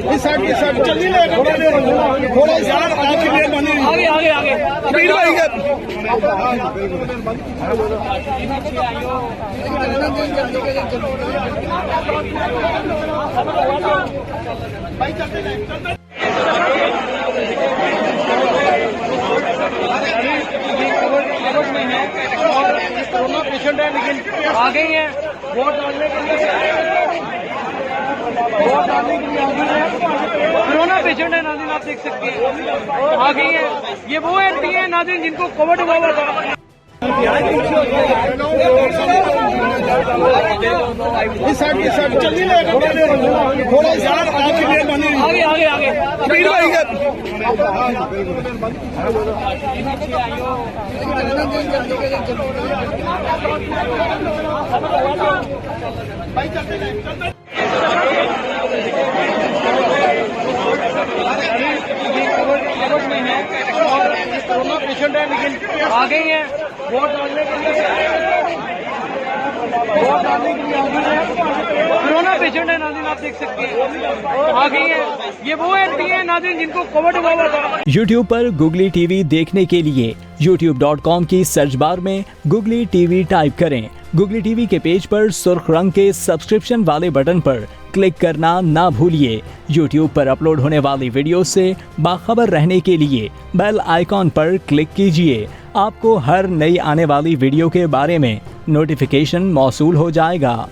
इस साइड जल्दी थोड़ा ज्यादा आगे आगे आगे स्पीड भाई कोरोना पेशेंट है लेकिन आ गई है वोट डालने के लिए कोरोना पेशेंट है नाज़रीन, आप देख सकते हैं आ गई है। ये वो एमपी है नाज़रीन जिनको कोविड हुआ हुआ था। इस साइड जल्दी थोड़ा ज्यादा आगे आगे आगे स्पीड भाई कोरोना पेशेंट है लेकिन आ गई है वोट डालने के लिए कोरोना पेशेंट है नाज़रीन, आप देख सकते हैं आ गई है। ये वो एमपी है नाज़रीन जिनको कोविड हुआ हुआ था। YouTube पर Google TV देखने के लिए youtube.com की सर्च बार में Google TV टाइप करें। Google TV के पेज पर सुर्ख रंग के सब्सक्रिप्शन वाले बटन पर क्लिक करना ना भूलिए। YouTube पर अपलोड होने वाली वीडियो से बाखबर रहने के लिए बेल आइकॉन पर क्लिक कीजिए। आपको हर नई आने वाली वीडियो के बारे में नोटिफिकेशन मौसूल हो जाएगा।